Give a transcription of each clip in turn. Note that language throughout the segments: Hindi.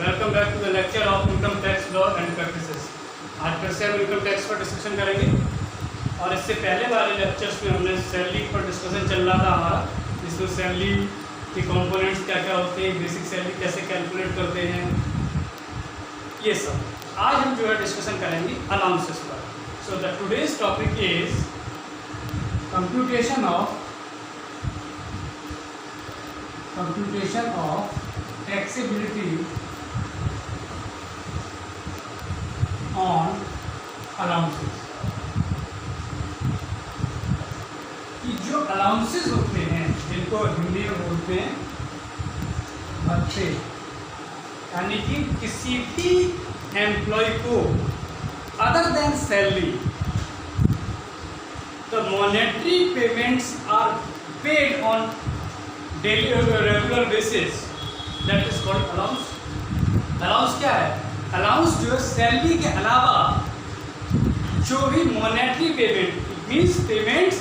Welcome back to the lecture of income tax law and practices. आज फिर से हम इनकम टैक्स पर डिस्कशन करेंगे और इससे पहले वाले लेक्चर्स में हमने सैलरी पर डिस्कशन चल रहा था हमारा, जिसमें सैलरी के कंपोनेंट्स क्या क्या होते हैं, बेसिक सैलरी कैसे कैलकुलेट करते हैं, ये सब आज हम जो है डिस्कशन करेंगे अलाउंसेस पर। So the today's topic is computation of taxability on allowances। कि जो अलाउंसेस होते हैं जिनको हिंदी में बोलते हैं भत्ते, यानी कि किसी भी एम्प्लॉय को other than salary the monetary payments are paid on daily regular basis, that is called allowance. Allowance क्या है? अलाउंस जो है सैलरी के अलावा जो भी monetary payment means payments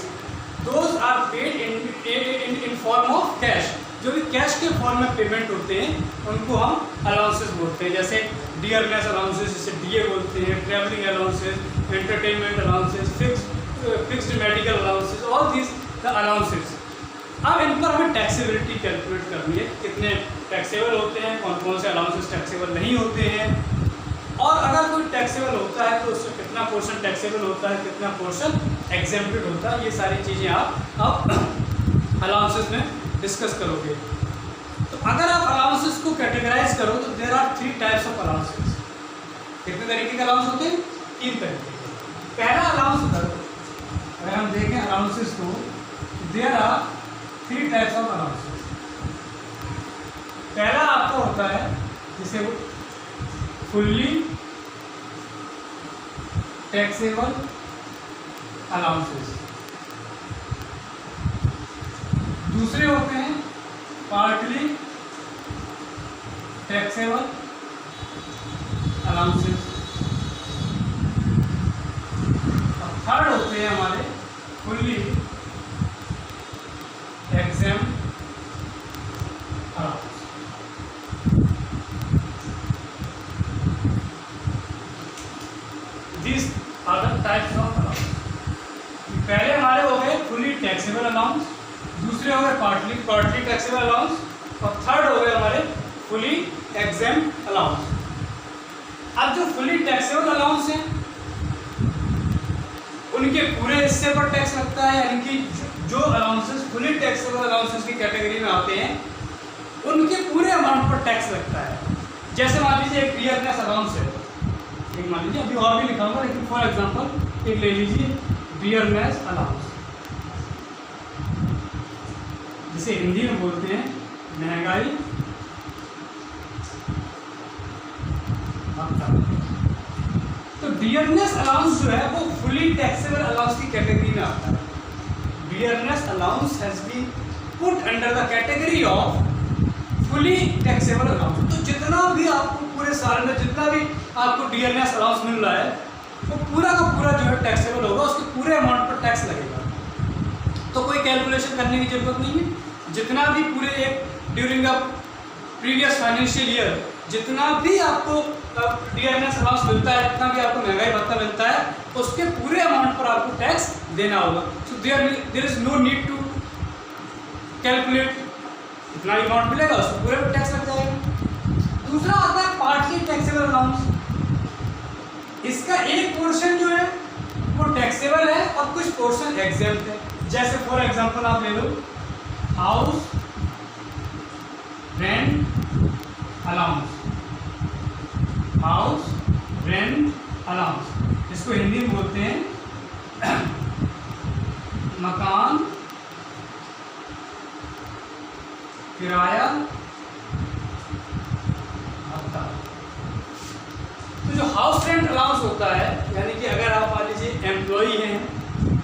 those are paid in form of cash, जो भी कैश के फॉर्म में पेमेंट होते हैं उनको हम अलाउंसेस बोलते हैं। जैसे डियरनेस अलाउंसेस, जैसे डीए बोलते हैं, travelling allowances, entertainment allowances, fixed medical allowances, all these the allowances. अब इन पर हमें टैक्सेबिलिटी कैलकुलेट करनी है, कितने टैक्सेबल होते हैं, कौन कौन से अलाउंसेस टैक्सेबल नहीं होते हैं, और अगर कोई टैक्सेबल होता है तो उससे कितना पोर्शन टैक्सेबल होता है, कितना पोर्शन एग्जेम्प्टेड होता है। ये सारी चीज़ें आप अब अलाउंसेस में डिस्कस करोगे। तो अगर आप अलाउंसेस को कैटेगराइज करो तो there are 3 types of allowances. कितने तरीके के अलाउंस होते हैं? 3 तरीके के। पहला अलाउंस अगर हम देखें अलाउंसेस को, there are 3 types of allowances. पहला आपका होता है जिसे वो फुल्ली टैक्सेबल अलाउंसेस, दूसरे होते हैं पार्टली टैक्सेबल अलाउंसेस, और थर्ड होते हैं हमारे fully exempt allowance. These are the types of allowance। पहले हमारे हो गए फुली टैक्सेबल अलाउंस, दूसरे हो गए पार्टली टैक्सेबल अलाउंस, और थर्ड हो गए हमारे फुली एग्जेम्प्ट अलाउंस। अब जो फुली टैक्सेबल अलाउंस हैं उनके पूरे हिस्से पर टैक्स लगता है, यानी कि जो अलाउंसेस फुली टैक्सेबल अलाउंसेस की कैटेगरी में आते हैं उनके पूरे अमाउंट पर टैक्स लगता है। जैसे मान लीजिए एक डियरनेस अलाउंस है, एक मान लीजिए, अभी और भी लिखाऊंगा लेकिन फॉर एग्जांपल एक ले लीजिए डियरनेस अलाउंस, जिसे हिंदी में बोलते हैं महंगाई भत्ता। तो डियरनेस अलाउंस जो है वो फुली टैक्सेबल अलाउंस की कैटेगरी में आता है। Dearness allowance has been put under the category of fully taxable allowance. तो जितना भी आपको पूरे साल में जितना भी आपको डियरनेस अलाउंस मिल रहा है वो पूरा का पूरा जो है टैक्सेबल होगा, उसके पूरे अमाउंट पर टैक्स लगेगा। तो कोई कैलकुलेशन करने की जरूरत नहीं है। जितना भी पूरे एक during the previous financial year जितना भी आपको डियरनेस अलाउंस मिलता है, जितना भी आपको महंगाई भत्ता मिलता है, उसके पूरे अमाउंट पर आपको टैक्स देना होगा। So there is no need to calculate, इतना अमाउंट मिलेगा उसको पूरे पर टैक्स लग जाएगा। दूसरा आता है पार्टली टैक्सेबल अलाउंस। इसका एक पोर्शन जो है वो टैक्सेबल है और कुछ पोर्शन एग्जेम्प्ट है। जैसे फॉर एग्जांपल आप ले लो house rent allowance, house rent allowance, इसको हिंदी में बोलते हैं मकान किराया भत्ता। तो जो हाउस रेंट अलाउंस होता है, यानी कि अगर आप मान लीजिए एम्प्लॉई हैं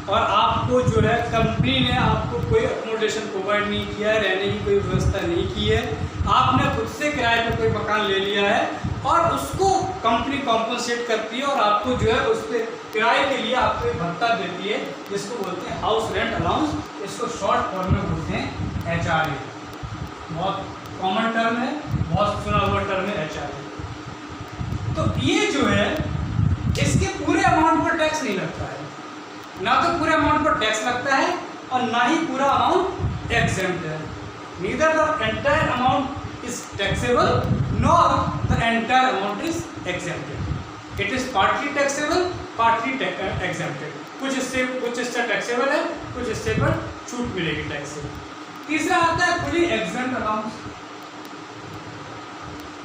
और आपको जो है कंपनी ने आपको कोई अकोमोडेशन प्रोवाइड नहीं किया है, रहने की कोई व्यवस्था नहीं की है, आपने खुद से किराए पर कोई मकान ले लिया है और उसको कंपनी कॉम्पनसेट करती है और आपको जो है उस पर किराए के लिए आपको एक भत्ता देती है, जिसको बोलते हैं हाउस रेंट अलाउंस। इसको शॉर्ट फॉर्म में बोलते हैं HRA। बहुत कॉमन टर्म है, बहुत सुना हुआ टर्म है HRA। ये जो है इसके पूरे अमाउंट पर टैक्स नहीं लगता है, ना तो पूरे अमाउंट पर टैक्स लगता है और ना ही पूरा अमाउंट एग्जेम्प्ट है। Neither the entire amount is taxable nor the entire amount is exempted. It is partly taxable partly exempted. कुछ इससे टैक्सेबल है, कुछ इससे पर छूट मिलेगी टैक्स से। तीसरा आता है फुली एग्जेम्प्ट अलाउंस।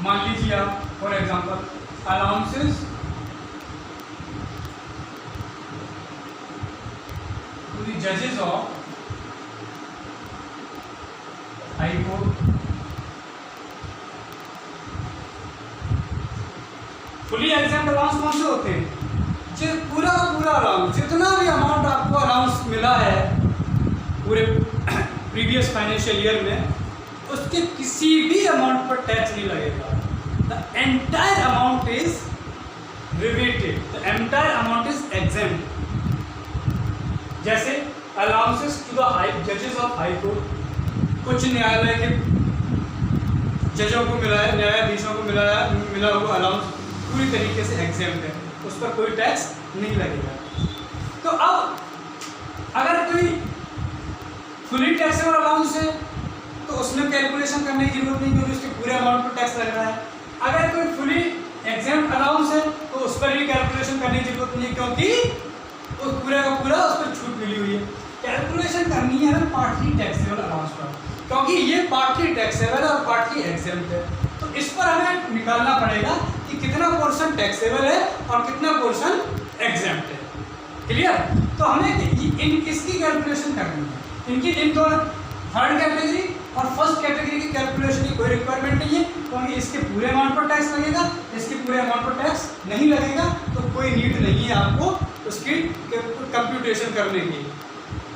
मान लीजिए आप for example allowances to the जजेस of high court. Fully exempt allowance कौन से होते हैं? जो पूरा अलाउंस, जितना भी अमाउंट आपको अलाउंस मिला है पूरे प्रीवियस फाइनेंशियल ईयर में, उसके किसी भी अमाउंट पर टैक्स नहीं लगेगा। The entire amount is rebated, the entire amount is exempt. जैसे अलाउंसेस टू द जजेस ऑफ हाई कोर्ट, कुछ न्यायालय के जजों को मिला है, न्यायाधीशों को मिला हुआ अलाउंस पूरी तरीके से एग्जेम्प्ट है, उस पर कोई टैक्स नहीं लगेगा। तो अब अगर कोई फुली टैक्सेबल अलाउंस है तो उसमें कैलकुलेशन करने की जरूरत नहीं, क्योंकि उसके पूरे अमाउंट पर टैक्स लग रहा है। अगर कोई फुली एग्जेम्प्ट अलाउंस है तो उस पर भी कैलकुलेशन करने की जरूरत नहीं, क्योंकि वो पूरा का पूरा उस पर छूट मिली हुई है। कैलकुलेशन करनी है हमें पार्टली टैक्सेबल अलाउंस पर, क्योंकि ये पार्टली टैक्सेबल है और पार्टली एग्जेम्प्ट है। तो इस पर हमें निकालना पड़ेगा कि कितना पोर्शन टैक्सेबल है और कितना पोर्शन एग्जेम्प्ट है। क्लियर? तो हमें इसकी कैलकुलेशन करनी है। इन दोनों थर्ड कैटेगरी और फर्स्ट कैटेगरी की कैलकुलेशन की कोई रिक्वायरमेंट नहीं है, क्योंकि इसके पूरे अमाउंट पर टैक्स लगेगा, इसके पूरे अमाउंट पर टैक्स नहीं लगेगा, तो कोई नीड नहीं है आपको उसकी कंप्यूटेशन करने की,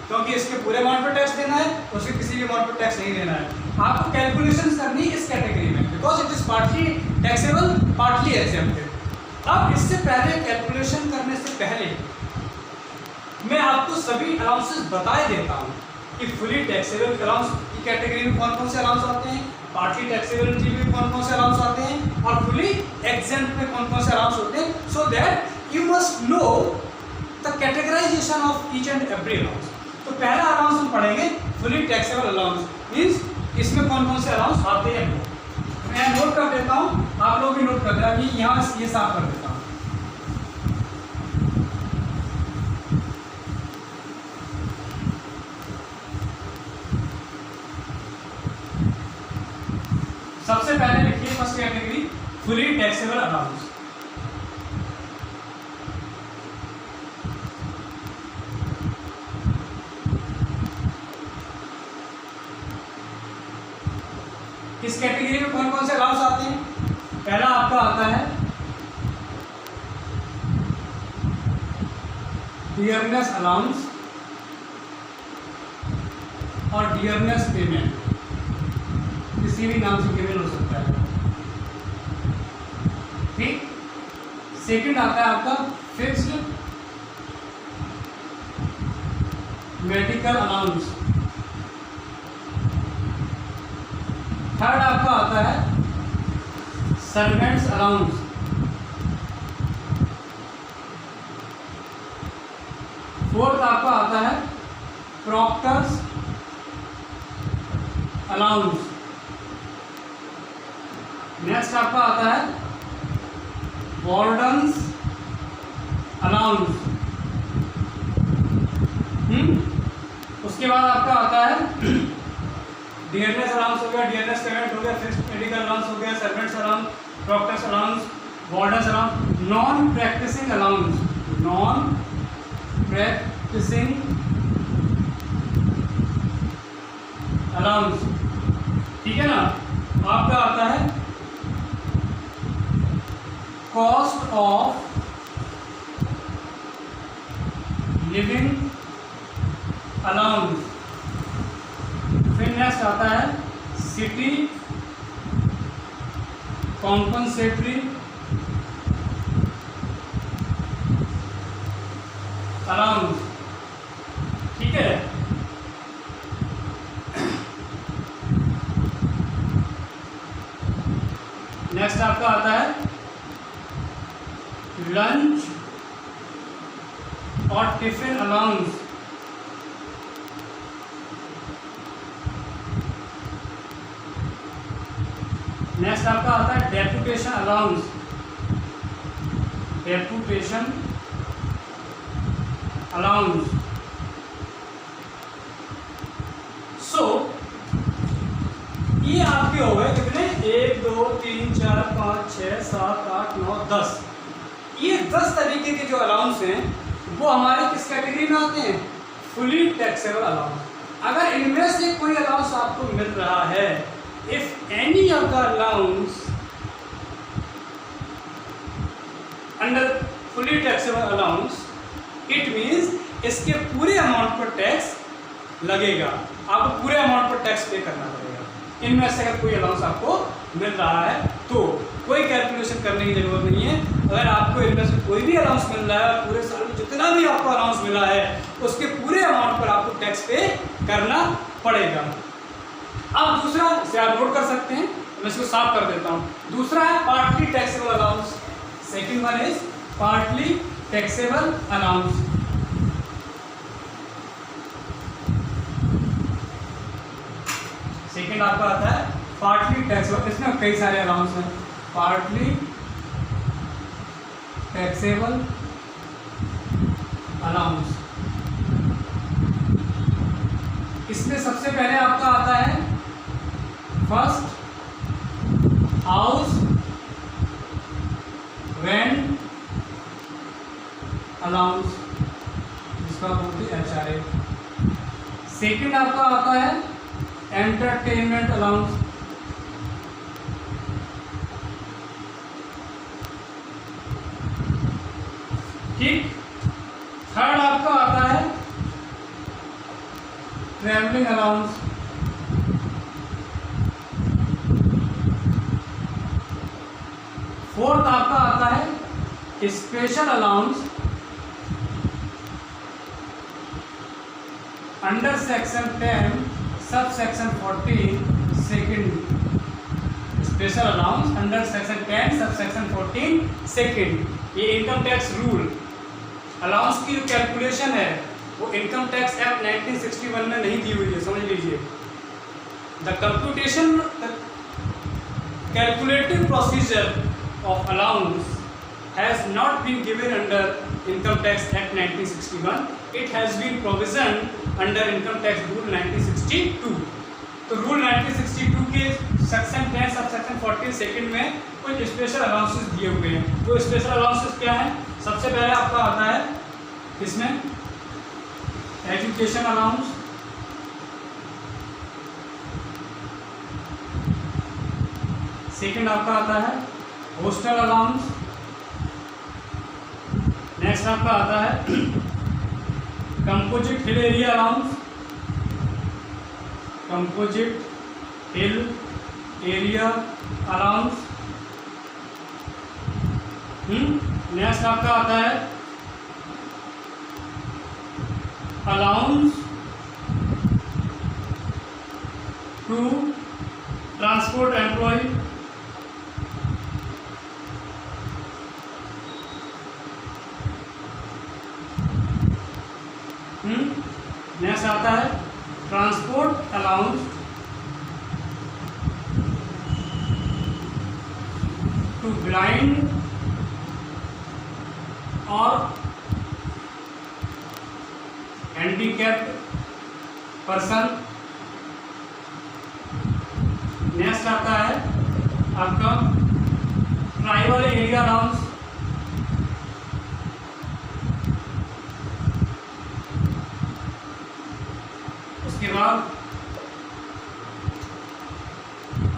क्योंकि इसके पूरे अमाउंट पर टैक्स देना है, उसके किसी भी अमाउंट पर टैक्स नहीं देना है। आपको कैलकुलेशन करनी इस कैटेगरी में, because it is partly taxable partly exempted. अब इससे पहले कैलकुलेशन करने से पहले मैं आपको सभी अलाउंसेस बताए देता हूँ कि फुली टैक्सेबल अलाउंस की कैटेगरी में कौन कौन से अलाउंस आते हैं, पार्टली टैक्सेबिलिटी में कौन कौन से अलाउंस आते हैं और फुली एग्जेम्प्ट में कौन कौन से अलाउंस होते हैं, so that you must know the categorization of each and every allowance. तो पहला अलाउंस हम पढ़ेंगे फुली टैक्सेबल अलाउंस, मीन्स इसमें कौन कौन से अलाउंस आते हैं। मैं नोट कर देता हूँ, आप लोग भी नोट कर देना, अभी यहाँ ये साफ कर देता हूँ। सबसे पहले लिखिए first category fully taxable allowance. इस कैटेगरी में कौन कौन से अलाउंस आते हैं? पहला आपका आता है डियरनेस अलाउंस और डियरनेस पेमेंट, किसी भी नाम से पेमेंट हो सकता है। ठीक। सेकंड आता है आपका फिक्स्ड मेडिकल अलाउंस। थर्ड आपका आता है सर्वेंट्स अलाउंस। फोर्थ आपका आता है प्रॉक्टर्स अलाउंस। नेक्स्ट आपका आता है वार्डन्स अलाउंस। उसके बाद आपका आता है डियरनेस अलाउंस हो गया, डियरनेस पेमेंट हो गया, फिक्स्ड मेडिकल अलाउंस हो गया, servants allowance, proctors allowance, wardens allowance, non practicing allowance, non practicing allowance. ठीक है ना। आपका आता है कॉस्ट ऑफ लिविंग अलाउंस। फिर नेक्स्ट आता है सिटी कॉम्पनसेटरी अलाउंस। ठीक है। नेक्स्ट आपका आता है लंच और टिफिन अलाउंस। नेक्स्ट आपका आता है deputation allowance. Deputation allowance. So ये आपके हो गए कितने, 1 2 3 4 5 6 7 8 9 10। ये 10 तरीके के जो अलाउंस हैं वो हमारे किस कैटेगरी में आते हैं, फुली टैक्सेबल अलाउंस। अगर इनमें से कोई अलाउंस आपको मिल रहा है, if any of the allowance under fully taxable allowance, it means इसके पूरे अमाउंट पर टैक्स लगेगा, आपको पूरे अमाउंट पर टैक्स पे करना पड़ेगा। इनमें से अगर कोई अलाउंस आपको मिल रहा है तो कोई कैलकुलेशन करने की जरूरत नहीं है। अगर आपको इनमें से कोई भी अलाउंस मिल रहा है, पूरे साल में जितना भी आपको अलाउंस मिला है उसके पूरे अमाउंट पर आपको टैक्स पे करना पड़ेगा। अब दूसरा, इसे आप नोट कर सकते हैं, मैं इसको साफ कर देता हूँ। दूसरा है partly taxable allowance. Second one is partly taxable allowance. Second आपका आता है पार्टली टैक्सेबल। इसमें कई सारे अलाउंस हैं। पार्टली टैक्सेबल अलाउंस, इसमें सबसे पहले आपका आता है फर्स्ट हाउस रेंट अलाउंस, जिसका बोलते हैं HRA। सेकेंड आपका आता है एंटरटेनमेंट अलाउंस। ठीक। थर्ड आपका आता है ट्रैवलिंग अलाउंस। फोर्थ आपका आता है special allowance under section 10 sub section 14 second. Special allowance under section 10 sub section 14 second. ये इनकम टैक्स रूल अलाउंस की जो कैलकुलेशन है वो इनकम टैक्स एक्ट 1961 में नहीं दी हुई है, समझ लीजिए। The computation calculative procedure of allowance has not been given under Income Tax Act 1961. It has been provisioned under Income Tax Rule 1962. तो रूल 1962 के सेक्शन 10 सब सेक्शन 14 सेकेंड में कुछ स्पेशल अलाउंसेस दिए हुए हैं। वो स्पेशल अलाउंसेस क्या हैं? सबसे पहले आपका आता है इसमें एजुकेशन अलाउंस, सेकेंड आपका आता है हॉस्टल अलाउंस, नेक्स्ट आपका आता है composite hill area allowance, composite hill area allowance. Next आपका आता है allowance to transport employ, next आता है ट्रांसपोर्ट अलाउंस टू ब्लाइंड और हैंडीकैप्ड पर्सन। नेक्स्ट आता है आपका ट्राइबल एरिया अलाउंस, उसके बाद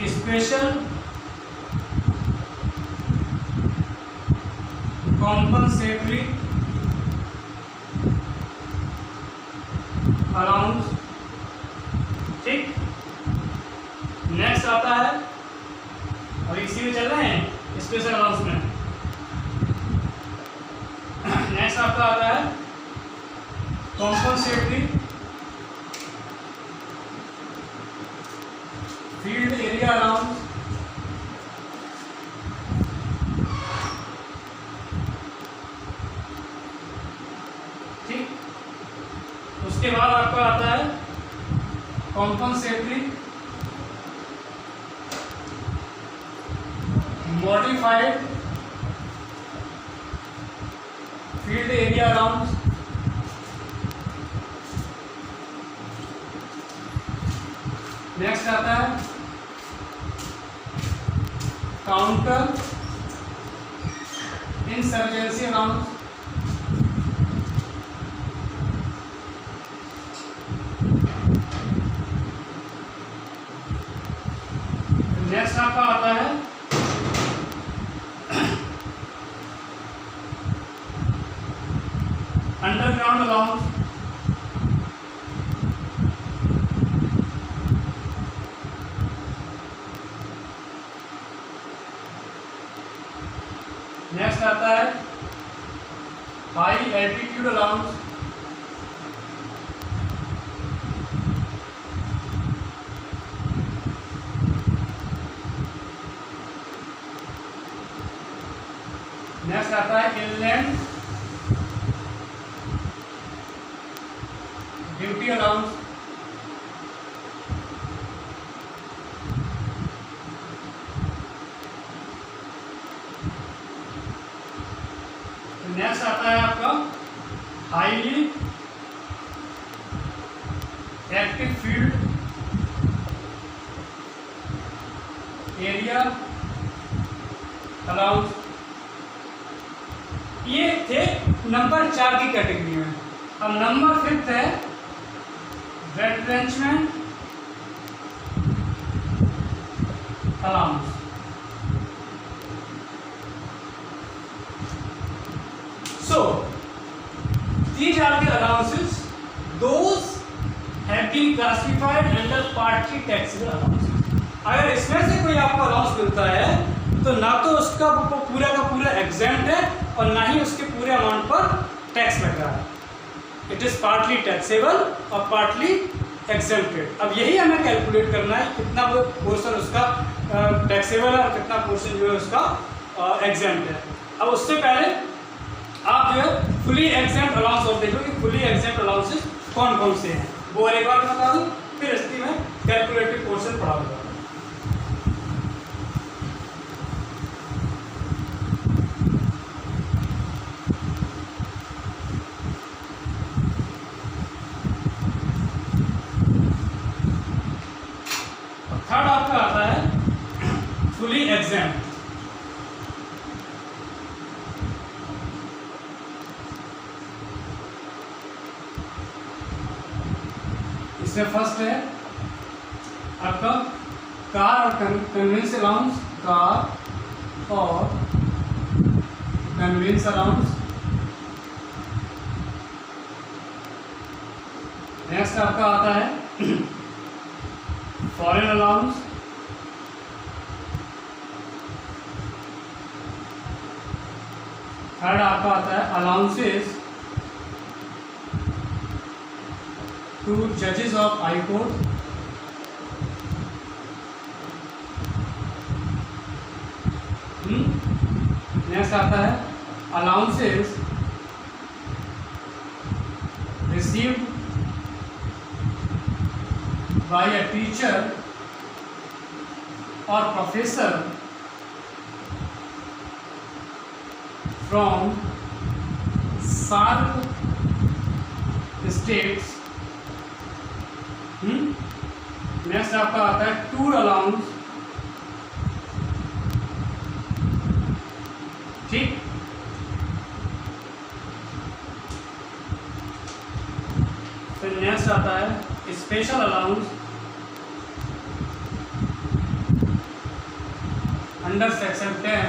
स्पेशल कॉम्पनसेटरी अलाउंस। ठीक, नेक्स्ट आता है और इसी में चल रहे हैं स्पेशल अलाउंस में। नेक्स्ट आपका आता है compensatory field area allowance, compensatory, modified field area allowance, next आता है काउंटर इंसर्जेंसी अलाउंस, नेक्स्ट आपका आता है अंडरग्राउंड अलाउंस, नेक्स्ट आता है हाई एल्टीट्यूड अलाउंस, नेक्स्ट आता है इनलैंड ड्यूटी अलाउंस, नेक्स्ट आता है आपका highly active field area allowance. ये थे नंबर 4 की कैटेगरी में। अब नंबर 5 है रेट्रेंचमेंट allowance. So these are the allowances. Those have been classified under partly taxable allowances. अगर इसमें से कोई आपको अलाउंस मिलता है तो ना तो उसका पूरा का पूरा एग्जेम्प्ट है और ना ही उसके पूरे अमाउंट पर टैक्स लग रहा है। इट इज पार्टली टैक्सेबल और पार्टली एग्जेम्प्टेड। अब यही हमें कैलकुलेट करना है कितना पोर्शन उसका टैक्सेबल है और कितना पोर्शन जो है उसका एग्जेम्प्ट है। अब उससे पहले आप जो है फुली एग्जेम्प्ट अलाउंस और देखो कि फुली एग्जेम्प्ट अलाउंसेस कौन कौन से हैं, वो और एक बार बता दूं, फिर इसकी मैं कैलकुलेटिव पोर्शन पढ़ाऊंगा। थर्ड आपका आता है फुली एग्जेम्प्ट। इसमें फर्स्ट है आपका कार और कन्वेंस अलाउंस, कार और कन्वेंस अलाउंस। नेक्स्ट आपका आता है फॉरेन अलाउंस, थर्ड आपका आता है allowances to judges of high court, next आता है allowances received by a teacher or professor from SAARC states। Next आपका आता है टूर अलाउंस, ठीक। फिर नेक्स्ट आता है special allowance under section 10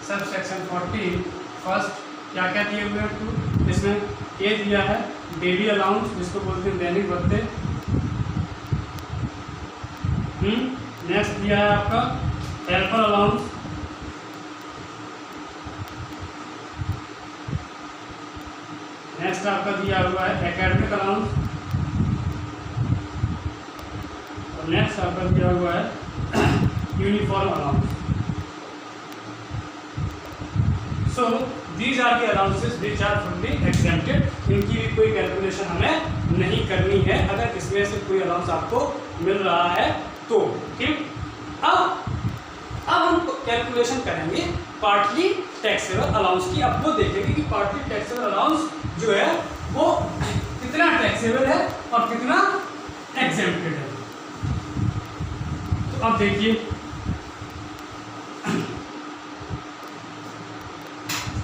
sub section 14। First क्या क्या दिए हुए हैं टू, इसमें ए दिया है डेली अलाउंस जिसको बोलते हैं दैनिक भत्ते। नेक्स्ट दिया है आपका हेल्पर अलाउंस, नेक्स्ट आपका दिया हुआ है एकेडमिक अलाउंस और नेक्स्ट आपका दिया हुआ है uniform allowance. So these are the allowances which are fully exempted. इनकी भी कोई कैलकुलेशन हमें नहीं करनी है। अगर इसमें से कोई अलाउंस आपको मिल रहा है तो। ठीक, अब हम कैलकुलेशन करेंगे पार्टली टैक्सेबल अलाउंस की। अब वो देखेंगे कि पार्टली टैक्सेबल अलाउंस जो है वो कितना टैक्सेबल है और कितना एग्जेम्प्टेड है। तो अब देखिए,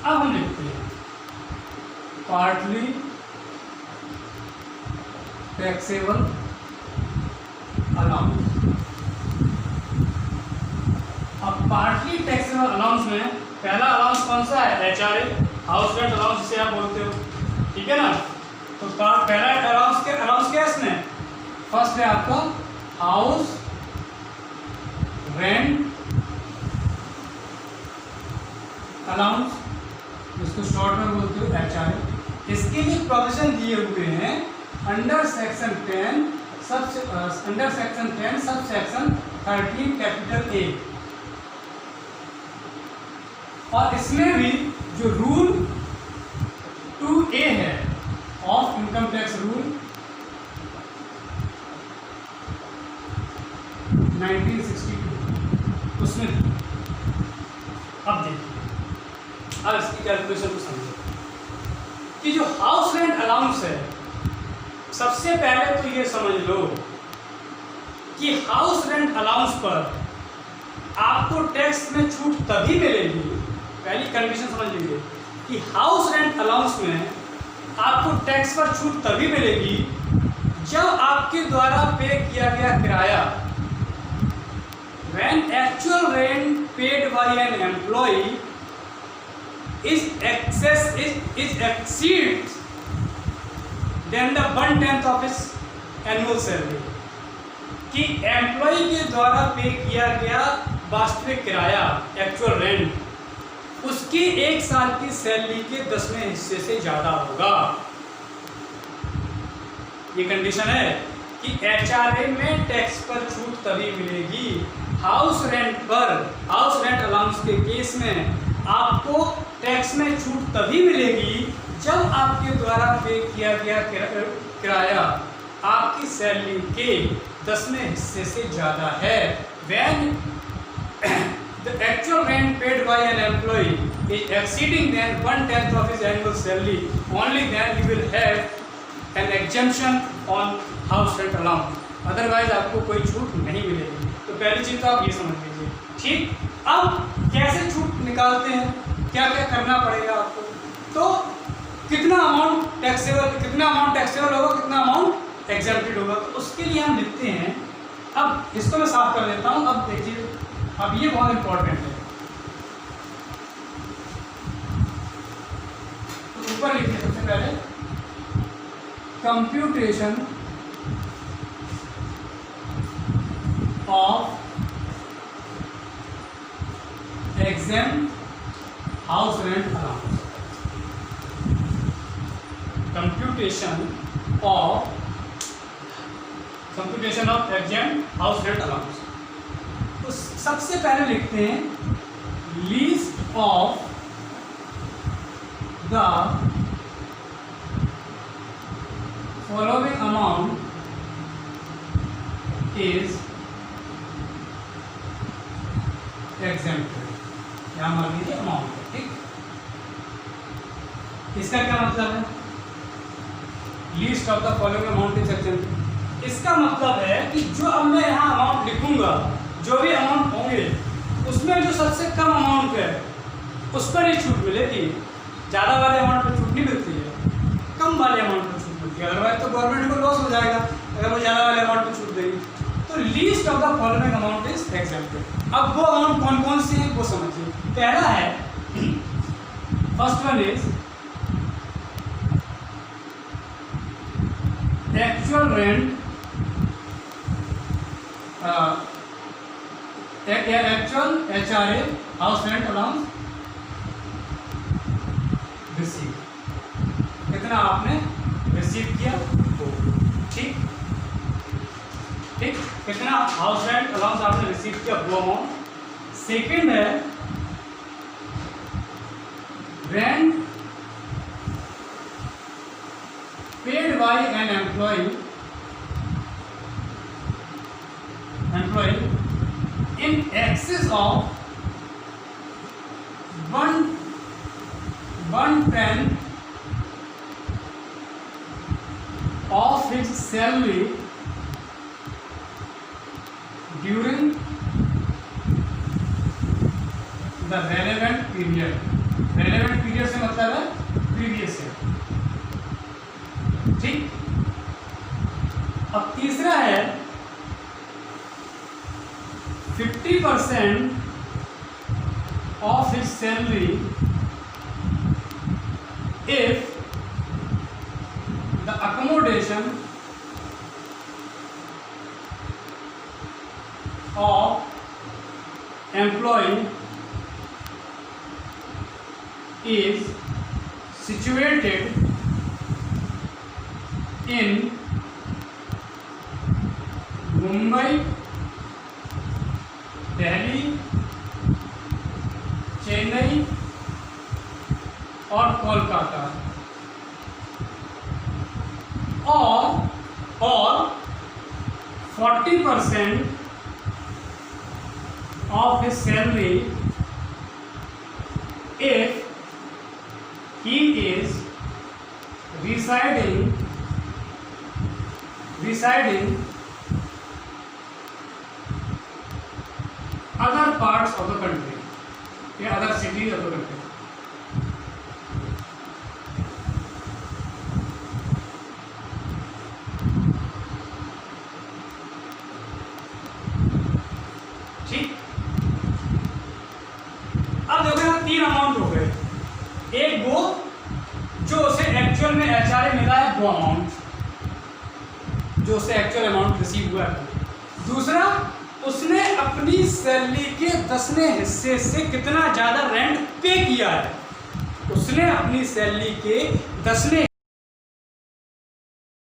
अब हम लिखते हैं पार्टली टैक्सेबल अलाउंस। अब पार्टली टैक्सेबल अलाउंस में पहला अलाउंस कौन सा है? HRA, हाउस रेंट अलाउंस जिसे आप बोलते हो, ठीक है ना। तो पहला अलाउंस क्या है इसमें? फर्स्ट है आपका हाउस रेंट अलाउंस, इसको शॉर्ट में बोलते हो HRA। इसके लिए प्रोविजन दिए हुए हैं under section 10 sub section 13 capital A। और इसमें भी जो रूल 2A है ऑफ इनकम टैक्स रूल 1962 उसमें। अब देखिए, अब इसकी कैलकुलेशन को समझो कि जो हाउस रेंट अलाउंस है, सबसे पहले तो ये समझ लो कि हाउस रेंट अलाउंस पर आपको टैक्स में छूट तभी मिलेगी। पहली कंडीशन समझ लीजिए कि हाउस रेंट अलाउंस में आपको टैक्स पर छूट तभी मिलेगी जब आपके द्वारा पे किया गया किराया when actual rent paid by an employee exceeds than the 1/10 of his annual salary। कि एम्प्लॉय के द्वारा पे किया गया वास्तविक किराया एक्चुअल रेंट उसकी एक साल की सैलरी के 10वें हिस्से से ज्यादा होगा। ये कंडीशन है कि HRA में टैक्स पर छूट तभी मिलेगी। हाउस रेंट अलाउंस के केस में आपको टैक्स में छूट तभी मिलेगी जब आपके द्वारा पे किया गया किराया आपकी सैलरी के 10वें हिस्से से ज्यादा है। When the actual rent paid by an employee is exceeding than 1/10 of his annual salary, only then you will have an exemption on house rent allowance। Otherwise आपको कोई छूट नहीं मिलेगी। तो पहली चीज तो आप ये समझ लीजिए। ठीक, अब कैसे छूट निकालते हैं, क्या क्या करना पड़ेगा आपको। तो कितना अमाउंट टैक्सेबल होगा, कितना अमाउंट एग्जेम्प्टेड होगा, तो उसके लिए हम लिखते हैं। अब इसको मैं साफ कर देता हूँ। अब देखिए, अब ये बहुत इंपॉर्टेंट है। तो ऊपर लिखिए सबसे पहले computation of exempt house rent allowance. Computation of exempt house rent allowance. तो सबसे पहले लिखते हैं least of the following amount is exempted. यहाँ मान लीजिए अमाउंट है। ठीक, इसका क्या मतलब है? Least of the following amount is exempted. इसका मतलब है कि जो अब मैं यहाँ अमाउंट लिखूंगा, जो भी अमाउंट होंगे उसमें जो सबसे कम अमाउंट है उस पर ही छूट मिलेगी। ज़्यादा वाले अमाउंट पर छूट नहीं मिलती है, कम वाले अमाउंट पर छूट मिलती है। अदरवाइज तो गवर्नमेंट को लॉस हो जाएगा अगर वो ज़्यादा वाले अमाउंट पर छूट देगी। तो least of the following amount is exempted. अब वो अमाउंट कौन कौन से हैं वो समझिए। पहला है, first one is actual rent actual HRA house rent allowance receive. कितना आपने रिसीव किया वो। ठीक, कितना हाउस रेंट अलाउंस आपने रिसीव किया वो अमाउंट। सेकेंड है rent paid by an employ basis of 1/10 of his salary during the relevant period. relevant period से मतलब है previous year. ठीक. अब तीसरा है 50% of his salary if the accommodation of employee is situated in Mumbai, Delhi, Chennai और कोलकाता, और 40% of his salary if he is residing other parts of the country या other cities of the country. ठीक. अब देखो यहाँ 3 अमाउंट हो गए. एक वो जो उसे एक्चुअल में एचआरए मिला है, वो अमाउंट जो उसे एक्चुअल अमाउंट रिसीव हुआ है. दूसरा, उसने अपनी सैलरी के 10वें हिस्से से कितना ज़्यादा रेंट पे किया है. उसने अपनी सैलरी के 10वें